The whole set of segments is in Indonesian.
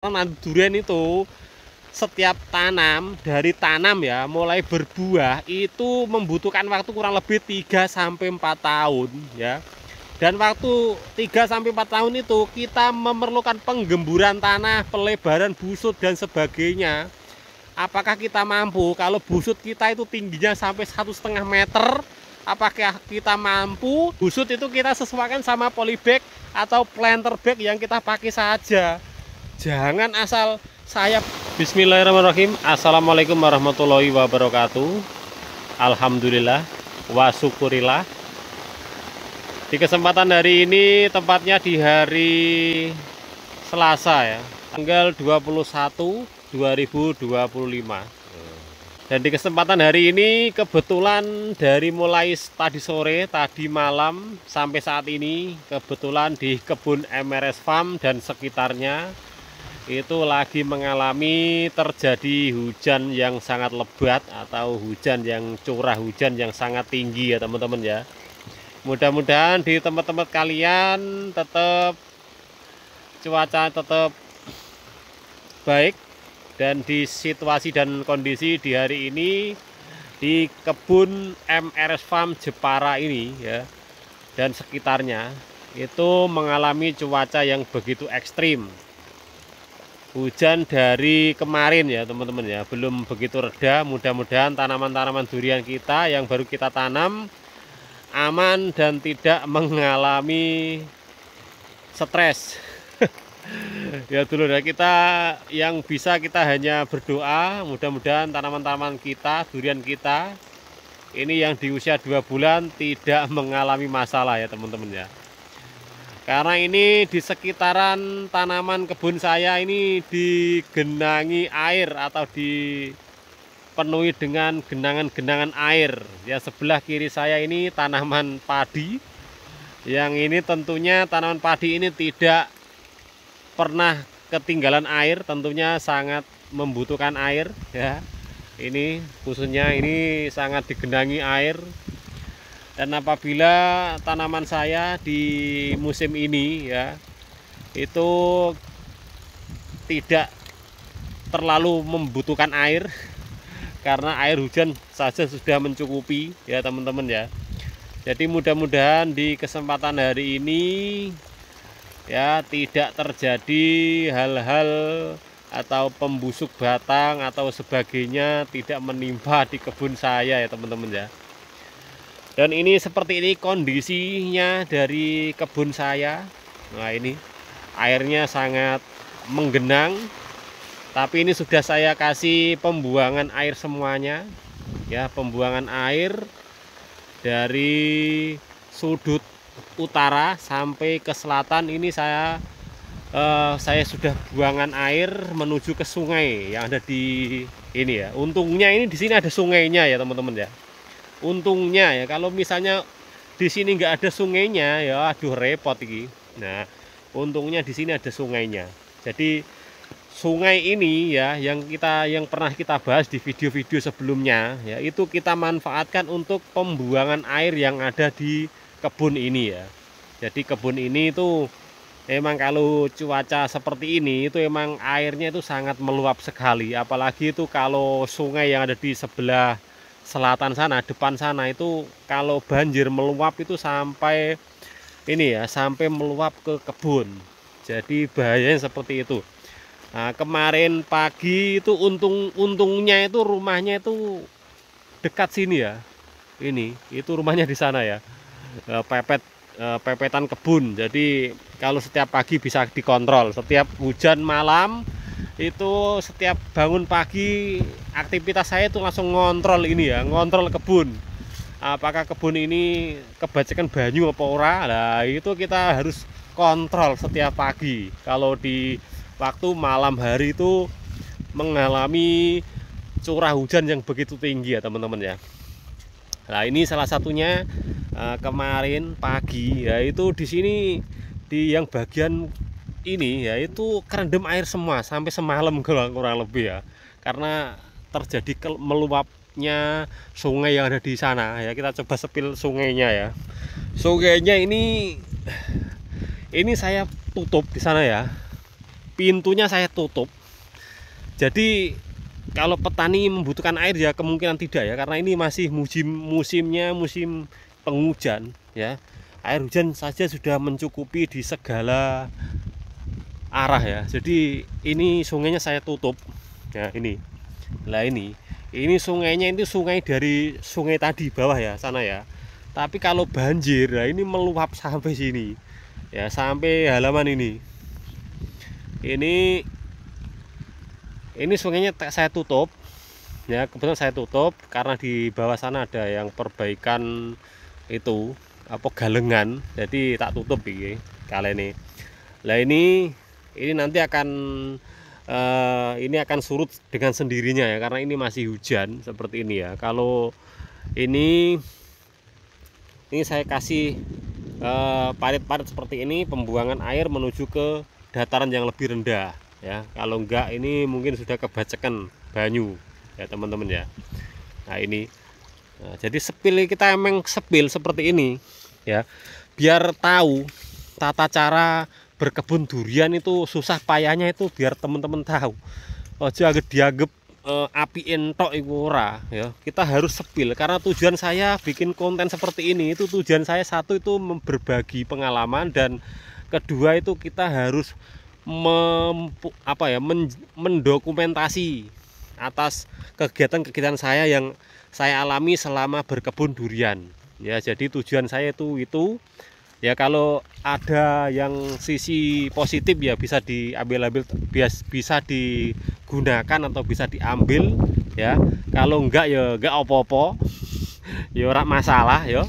Durian itu setiap dari tanam ya mulai berbuah itu membutuhkan waktu kurang lebih 3 sampai 4 tahun ya. Dan waktu 3 sampai 4 tahun itu kita memerlukan penggemburan tanah, pelebaran busut dan sebagainya. Apakah kita mampu? Kalau busut kita itu tingginya sampai 1,5 meter, apakah kita mampu? Busut itu kita sesuaikan sama polybag atau planter bag yang kita pakai saja. Jangan asal saya. Bismillahirrahmanirrahim. Assalamualaikum warahmatullahi wabarakatuh. Alhamdulillah wa syukurillah. Di kesempatan hari ini, tepatnya di hari Selasa ya, tanggal 21/2025. Dan di kesempatan hari ini kebetulan dari mulai tadi sore, tadi malam sampai saat ini kebetulan di kebun MRS Farm dan sekitarnya itu lagi mengalami terjadi hujan yang sangat lebat atau hujan yang curah hujan yang sangat tinggi ya teman-teman ya. Mudah-mudahan di tempat-tempat kalian tetap cuaca tetap baik, dan di situasi dan kondisi di hari ini di kebun MRS Farm Jepara ini ya dan sekitarnya itu mengalami cuaca yang begitu ekstrim. Hujan dari kemarin ya teman-teman ya belum begitu reda. Mudah-mudahan tanaman-tanaman durian kita yang baru kita tanam aman dan tidak mengalami stres. Ya dulu ya, kita yang bisa kita hanya berdoa mudah-mudahan tanaman-tanaman kita, durian kita ini yang di usia 2 bulan tidak mengalami masalah ya teman-teman ya. Karena ini di sekitaran tanaman kebun saya ini digenangi air atau dipenuhi dengan genangan-genangan air. Ya sebelah kiri saya ini tanaman padi. Yang ini tentunya tanaman padi ini tidak pernah ketinggalan air, tentunya sangat membutuhkan air ya. Ini khususnya ini sangat digenangi air. Dan apabila tanaman saya di musim ini ya itu tidak terlalu membutuhkan air karena air hujan saja sudah mencukupi ya teman-teman ya. Jadi mudah-mudahan di kesempatan hari ini ya tidak terjadi hal-hal atau pembusuk batang atau sebagainya tidak menimpa di kebun saya ya teman-teman ya. Dan ini seperti ini kondisinya dari kebun saya. Nah ini airnya sangat menggenang, tapi ini sudah saya kasih pembuangan air semuanya ya, pembuangan air dari sudut utara sampai ke selatan. Ini saya sudah buangan air menuju ke sungai yang ada di ini ya. Untungnya ini di sini ada sungainya ya teman-teman ya. Untungnya ya, kalau misalnya di sini nggak ada sungainya ya aduh repot ini. Nah untungnya di sini ada sungainya. Jadi sungai ini ya yang pernah kita bahas di video-video sebelumnya ya, itu kita manfaatkan untuk pembuangan air yang ada di kebun ini ya. Jadi kebun ini itu emang kalau cuaca seperti ini itu emang airnya itu sangat meluap sekali, apalagi itu kalau sungai yang ada di sebelah selatan sana, depan sana itu kalau banjir meluap itu sampai ini ya, sampai meluap ke kebun. Jadi bahayanya seperti itu. Nah, kemarin pagi itu untungnya itu rumahnya itu dekat sini ya. Ini itu rumahnya di sana ya. Pepetan kebun. Jadi kalau setiap pagi bisa dikontrol. Setiap hujan malam itu setiap bangun pagi aktivitas saya itu langsung ngontrol ini ya, ngontrol kebun. Apakah kebun ini kebacekan banyu apa ora? Nah, itu kita harus kontrol setiap pagi. Kalau di waktu malam hari itu mengalami curah hujan yang begitu tinggi ya teman-teman ya. Nah, ini salah satunya kemarin pagi ya, itu di sini di yang bagian ini ya itu kerendam air semua sampai semalam kurang lebih ya, karena terjadi meluapnya sungai yang ada di sana ya. Kita coba sepil sungainya ya. Sungainya ini saya tutup di sana ya, pintunya saya tutup. Jadi kalau petani membutuhkan air ya kemungkinan tidak ya, karena ini masih musimnya musim penghujan ya. Air hujan saja sudah mencukupi di segala arah ya. Jadi ini sungainya saya tutup ya, ini. Lah ini sungainya itu sungai dari sungai tadi bawah ya, sana ya. Tapi kalau banjir, nah ini meluap sampai sini ya, sampai halaman ini. Ini sungainya saya tutup ya, kebetulan saya tutup karena di bawah sana ada yang perbaikan itu apa galengan, jadi tak tutup ini kali ini. Lah ini nanti akan surut dengan sendirinya ya, karena ini masih hujan seperti ini ya. Kalau ini saya kasih parit-parit seperti ini, pembuangan air menuju ke dataran yang lebih rendah ya. Kalau enggak ini mungkin sudah kebacekan banyu ya teman-teman ya. Nah ini jadi sepil kita emang sepil seperti ini ya, biar tahu tata cara berkebun durian itu susah payahnya, itu biar teman-teman tahu. Ojo agak dianggap api entok iku ora ya. Kita harus sepil karena tujuan saya bikin konten seperti ini itu, tujuan saya satu itu berbagi pengalaman, dan kedua itu kita harus mendokumentasi atas kegiatan-kegiatan saya yang saya alami selama berkebun durian ya. Jadi tujuan saya itu ya, kalau ada yang sisi positif ya bisa diambil, bisa digunakan atau bisa diambil ya. Kalau enggak ya enggak apa-apa ya, ora masalah ya.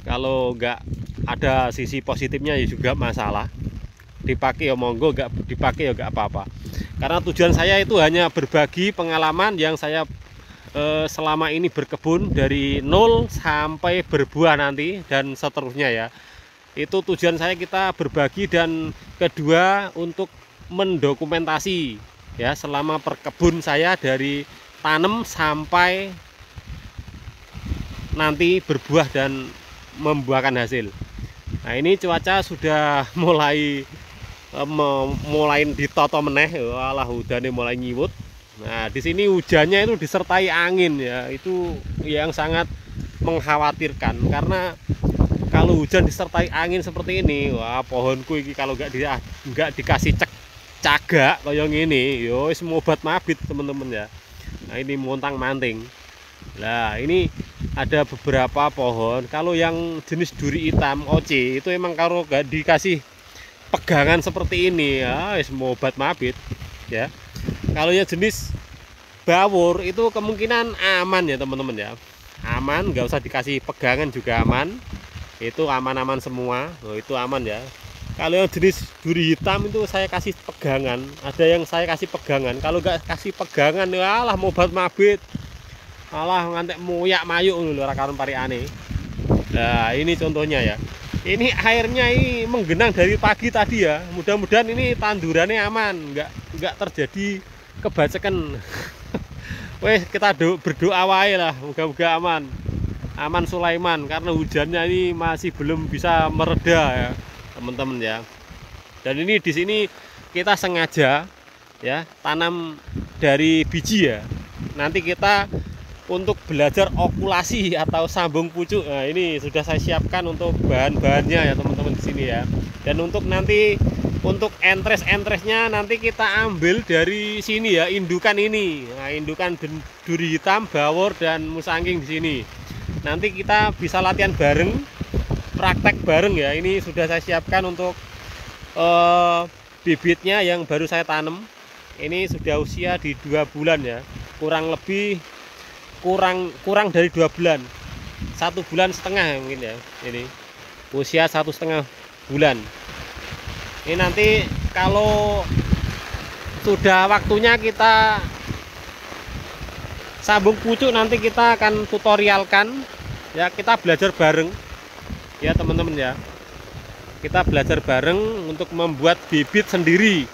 Kalau enggak ada sisi positifnya ya juga masalah, dipakai ya monggo, enggak dipakai ya enggak apa-apa. Karena tujuan saya itu hanya berbagi pengalaman yang saya selama ini berkebun dari nol sampai berbuah nanti dan seterusnya ya. Itu tujuan saya, kita berbagi, dan kedua untuk mendokumentasi ya selama perkebun saya dari tanam sampai nanti berbuah dan membuahkan hasil. Nah ini cuaca sudah mulai ditoto meneh, walah udane mulai nyiwut. Nah di sini hujannya itu disertai angin ya, itu yang sangat mengkhawatirkan, karena kalau hujan disertai angin seperti ini, wah pohonku ini kalau nggak dikasih cagak kayak gini, yo semua obat mabit teman-teman ya. Nah ini montang manting. Nah ini ada beberapa pohon, kalau yang jenis duri hitam OC itu emang kalau nggak dikasih pegangan seperti ini ya semua obat mabit ya. Kalau yang jenis bawur itu kemungkinan aman ya teman-teman ya, aman, nggak usah dikasih pegangan juga aman, itu aman-aman semua. Oh, itu aman ya. Kalau yang jenis duri hitam itu saya kasih pegangan, ada yang saya kasih pegangan. Kalau nggak kasih pegangan ya alah mau obat mabit, alah ngantek muyak mayuk lho rakaran pari aneh. Nah ini contohnya ya, ini airnya ini menggenang dari pagi tadi ya. Mudah-mudahan ini tandurannya aman, nggak terjadi kebacekan. Wes kita berdoa wae lah, moga-moga aman Sulaiman, karena hujannya ini masih belum bisa mereda ya teman-teman ya. Dan ini di sini kita sengaja ya tanam dari biji ya. Nanti kita untuk belajar okulasi atau sambung pucuk. Nah, ini sudah saya siapkan untuk bahan-bahannya ya teman-teman di sini ya. Dan untuk nanti untuk entres-entresnya nanti kita ambil dari sini ya, indukan ini. Nah, indukan duri hitam, bawor dan musangking di sini. Nanti kita bisa latihan bareng, praktek bareng ya. Ini sudah saya siapkan untuk bibitnya yang baru saya tanam. Ini sudah usia di 2 bulan ya. Kurang dari 2 bulan, 1 bulan setengah mungkin ya. Ini usia 1,5 bulan. Ini nanti kalau sudah waktunya kita sambung pucuk, nanti kita akan tutorialkan ya, kita belajar bareng ya teman-teman ya. Kita belajar bareng untuk membuat bibit sendiri,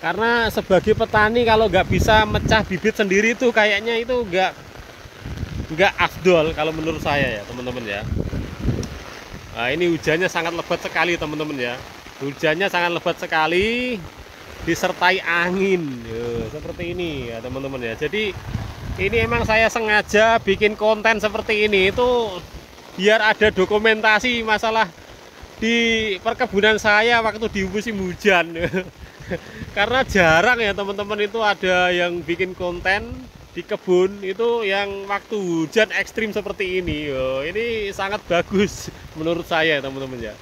karena sebagai petani kalau nggak bisa mecah bibit sendiri itu kayaknya itu nggak afdol kalau menurut saya ya teman-teman ya. Nah, ini hujannya sangat lebat sekali teman-teman ya. Hujannya sangat lebat sekali. Di disertai angin. Yo, seperti ini ya teman-teman ya. Jadi ini emang saya sengaja bikin konten seperti ini itu biar ada dokumentasi masalah di perkebunan saya waktu di musim hujan. Karena jarang ya teman-teman itu ada yang bikin konten di kebun itu yang waktu hujan ekstrim seperti ini. Yo, ini sangat bagus menurut saya teman-teman ya.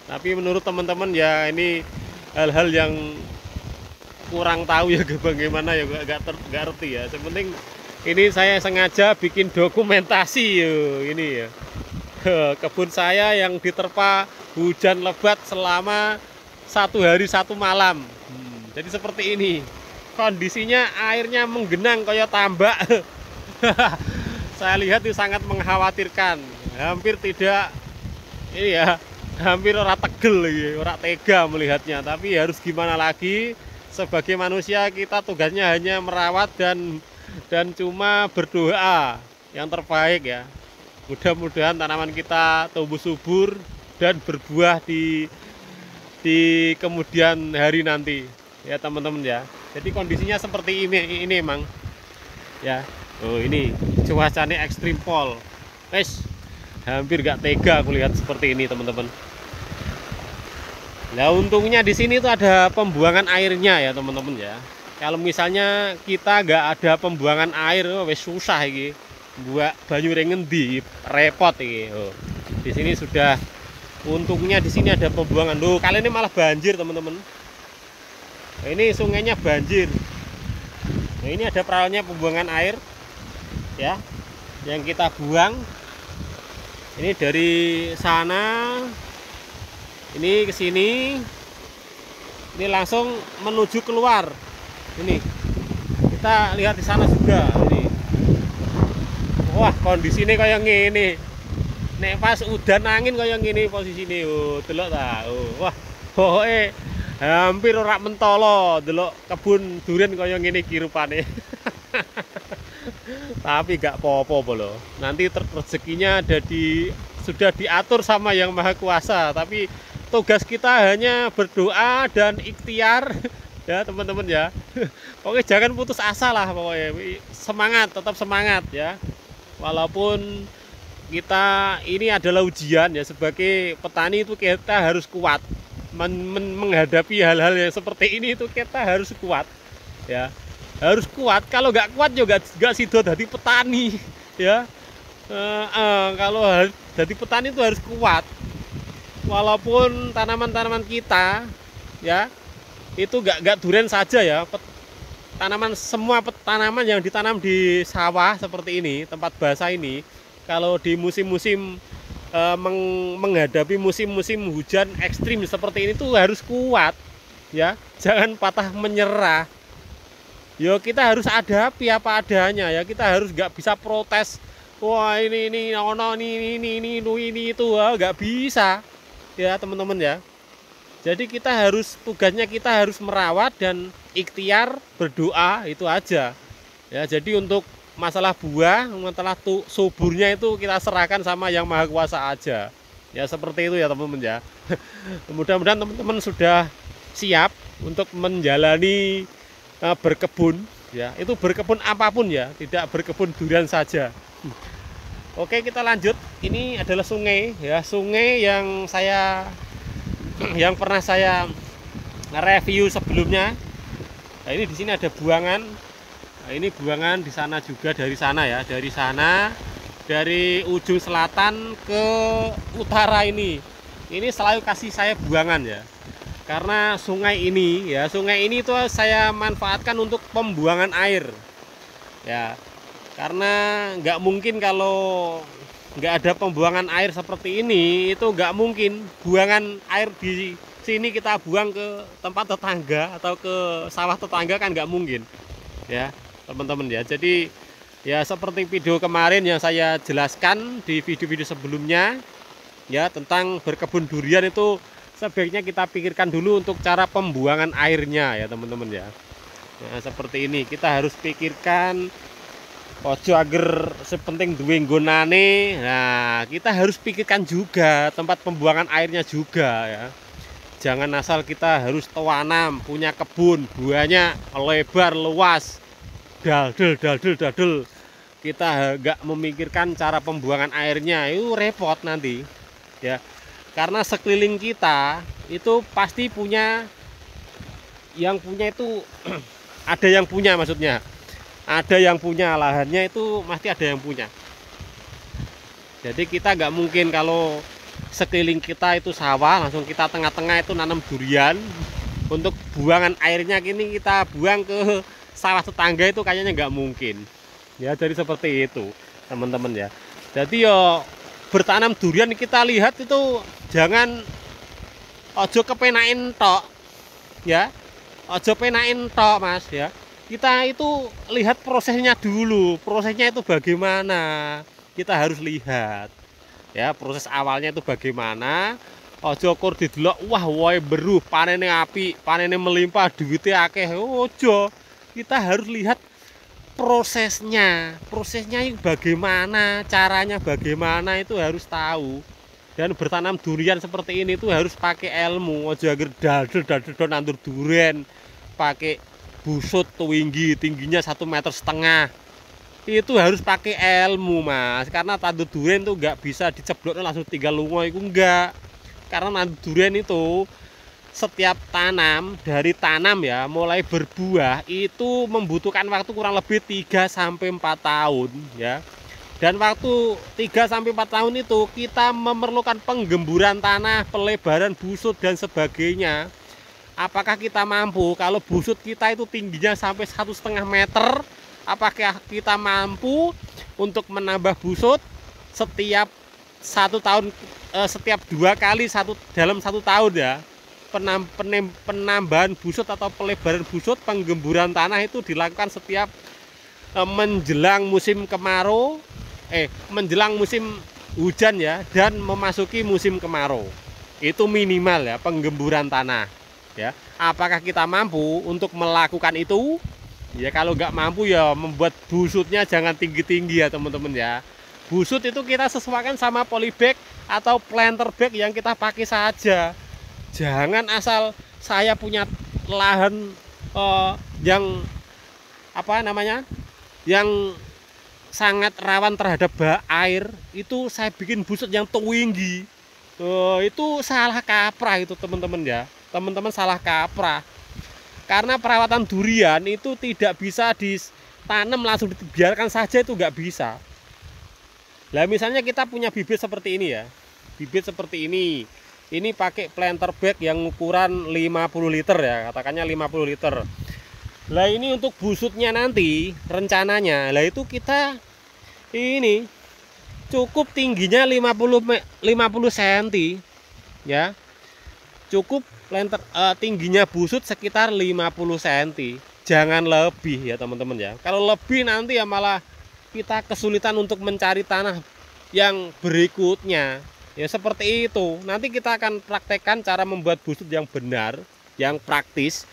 Tapi menurut teman-teman ya ini hal-hal yang kurang tahu ya bagaimana ya, nggak ngerti ya. Sepenting ini saya sengaja bikin dokumentasi yo, ini ya. Kebun saya yang diterpa hujan lebat selama 1 hari 1 malam. Jadi seperti ini kondisinya, airnya menggenang kayak tambak. Saya lihat itu sangat mengkhawatirkan, hampir tidak ini ya, hampir ora tegel lagi, ora tega melihatnya. Tapi harus gimana lagi, sebagai manusia kita tugasnya hanya merawat dan cuma berdoa yang terbaik ya. Mudah-mudahan tanaman kita tumbuh subur dan berbuah di kemudian hari nanti ya teman-teman ya. Jadi kondisinya seperti ini emang ya. Oh, ini cuacanya ekstrim pol. Wes, hampir gak tega aku lihat seperti ini teman-teman. Nah untungnya di sini tuh ada pembuangan airnya ya teman-teman ya. Kalau misalnya kita nggak ada pembuangan air, wes susah iki. Buat banyu ngendi, repot iki. Oh, di sini sudah, untungnya di sini ada pembuangan. Loh, kali ini malah banjir teman-teman. Nah, ini sungainya banjir. Nah, ini ada perawaannya pembuangan air ya, yang kita buang. Ini dari sana, ini ke sini, ini langsung menuju keluar. Ini kita lihat di sana juga ini. Wah, kondisi ini kayak gini. Nek pas udan angin kayak gini posisi ini. Oh, delok ta. Oh, wah, pokoknya hampir ora mentolo delok kebun durian kayak gini kirupane. Tapi gak apa-apa loh. Nanti rezekinya ada sudah diatur sama Yang Maha Kuasa. Tapi tugas kita hanya berdoa dan ikhtiar ya teman-teman ya. Pokoknya jangan putus asa lah pokoknya. Semangat, tetap semangat ya. Walaupun kita ini adalah ujian ya, sebagai petani itu kita harus kuat menghadapi hal-hal yang seperti ini. Itu kita harus kuat ya, harus kuat. Kalau nggak kuat juga nggak sido jadi petani ya. Kalau jadi petani itu harus kuat. Walaupun tanaman-tanaman kita ya itu nggak durian saja ya, semua tanaman yang ditanam di sawah seperti ini, tempat basah ini, kalau di musim-musim menghadapi musim-musim hujan ekstrim seperti ini tuh harus kuat ya, jangan patah menyerah. Yo, kita harus hadapi apa adanya ya, kita harus nggak bisa protes. Wah ini itu nggak bisa ya teman-teman ya. Jadi tugasnya kita harus merawat dan ikhtiar berdoa, itu aja ya. Jadi untuk masalah buah, masalah suburnya itu kita serahkan sama Yang Maha Kuasa aja ya, seperti itu ya teman-teman ya. Mudah-mudahan teman-teman sudah siap untuk menjalani berkebun ya, itu berkebun apapun ya, tidak berkebun durian saja. Oke, kita lanjut. Ini adalah sungai ya, sungai yang pernah saya review sebelumnya. Nah, ini di sini ada buangan. Nah, ini buangan di sana juga, dari sana ya, dari ujung selatan ke utara ini. Ini selalu kasih saya buangan ya. Karena sungai ini tuh saya manfaatkan untuk pembuangan air. Ya. Karena nggak mungkin kalau nggak ada pembuangan air seperti ini, itu nggak mungkin buangan air di sini kita buang ke tempat tetangga atau ke sawah tetangga, kan nggak mungkin ya teman-teman ya. Jadi ya seperti video kemarin yang saya jelaskan di video-video sebelumnya ya, tentang berkebun durian itu sebaiknya kita pikirkan dulu untuk cara pembuangan airnya ya teman-teman ya. Nah, seperti ini kita harus pikirkan. Ojo agar sepenting duwe nggonane. Nah, kita harus pikirkan juga tempat pembuangan airnya juga ya. Jangan asal kita harus tanam, punya kebun, buahnya lebar, luas, dadel. Kita nggak memikirkan cara pembuangan airnya, itu repot nanti. Ya, karena sekeliling kita itu pasti punya, yang punya itu ada yang punya, maksudnya ada yang punya lahannya, itu pasti ada yang punya. Jadi kita nggak mungkin kalau sekeliling kita itu sawah, langsung kita tengah-tengah itu nanam durian, untuk buangan airnya kini kita buang ke sawah tetangga, itu kayaknya nggak mungkin. Ya, jadi seperti itu teman-teman ya. Jadi yo bertanam durian kita lihat itu jangan ojo kepenain tok ya, ojo penain tok mas ya. Kita itu lihat prosesnya dulu, prosesnya itu bagaimana, kita harus lihat ya, proses awalnya itu bagaimana. Ojo kur didelok wah woe beruh, panennya api, panennya melimpah, duitnya akeh. Ojo, kita harus lihat prosesnya itu bagaimana, caranya bagaimana, itu harus tahu. Dan bertanam durian seperti ini itu harus pakai ilmu. Ojo agar dadel nandur durian pakai busut tingginya 1,5 meter. Itu harus pakai ilmu mas, karena tandur durian itu nggak bisa diceblok langsung tinggal lungo, itu enggak. Karena nandur durian itu setiap tanam, dari tanam ya mulai berbuah itu membutuhkan waktu kurang lebih 3-4 tahun ya. Dan waktu 3-4 tahun itu kita memerlukan penggemburan tanah, pelebaran busut dan sebagainya. Apakah kita mampu? Kalau busut kita itu tingginya sampai 1,5 meter, apakah kita mampu untuk menambah busut setiap 1 tahun, setiap 2 kali dalam 1 tahun ya? Penambahan busut atau pelebaran busut, penggemburan tanah itu dilakukan setiap menjelang musim kemarau, menjelang musim hujan ya, dan memasuki musim kemarau. Itu minimal ya penggemburan tanah ya. Apakah kita mampu untuk melakukan itu? Ya kalau nggak mampu ya membuat busutnya jangan tinggi-tinggi ya teman-teman ya. Busut itu kita sesuaikan sama polybag atau planter bag yang kita pakai saja. Jangan asal saya punya lahan yang apa namanya, yang sangat rawan terhadap air, itu saya bikin busut yang tinggi. Itu salah kaprah itu teman-teman ya. Teman-teman salah kaprah. Karena perawatan durian itu tidak bisa ditanam langsung dibiarkan saja, itu nggak bisa. Lah misalnya kita punya bibit seperti ini ya, bibit seperti ini pakai planter bag yang ukuran 50 liter ya, katakannya 50 liter. Lah ini untuk busutnya nanti rencananya, lah itu kita ini cukup tingginya 50 cm ya, cukup planter tingginya busut sekitar 50 cm, jangan lebih ya teman-teman ya. Kalau lebih nanti ya malah kita kesulitan untuk mencari tanah yang berikutnya. Ya seperti itu. Nanti kita akan praktekkan cara membuat busut yang benar, yang praktis,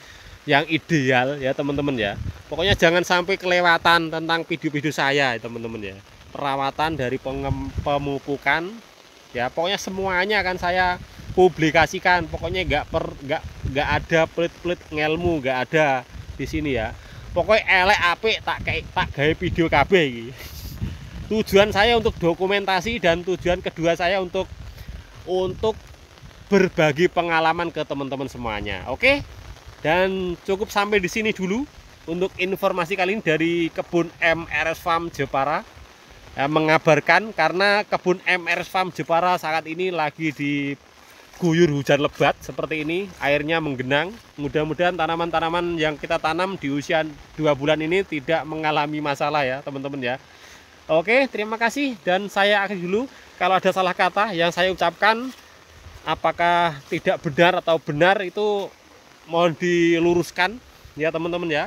yang ideal ya teman-teman ya. Pokoknya jangan sampai kelewatan tentang video-video saya ya teman-teman ya. Perawatan dari pemupukan ya, pokoknya semuanya akan saya publikasikan. Pokoknya nggak ada pelit-pelit ngelmu, nggak ada di sini ya. Pokoknya elek apik tak gawe video kabeh iki. Tujuan saya untuk dokumentasi, dan tujuan kedua saya untuk berbagi pengalaman ke teman-teman semuanya. Oke? Dan cukup sampai di sini dulu untuk informasi kali ini dari kebun MRS Farm Jepara. Mengabarkan karena kebun MRS Farm Jepara saat ini lagi diguyur hujan lebat seperti ini, airnya menggenang. Mudah-mudahan tanaman-tanaman yang kita tanam di usia 2 bulan ini tidak mengalami masalah ya teman-teman ya. Oke, terima kasih, dan saya akhiri dulu. Kalau ada salah kata yang saya ucapkan, apakah tidak benar atau benar, itu mohon diluruskan ya teman-teman ya.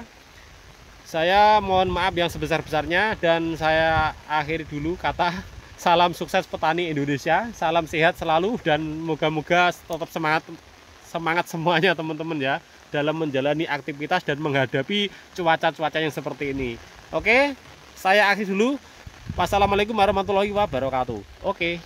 Saya mohon maaf yang sebesar-besarnya, dan saya akhiri dulu kata salam sukses petani Indonesia, salam sehat selalu, dan moga-moga tetap semangat semuanya teman-teman ya dalam menjalani aktivitas dan menghadapi cuaca-cuaca yang seperti ini. Oke, saya akhiri dulu. Wassalamualaikum warahmatullahi wabarakatuh. Oke.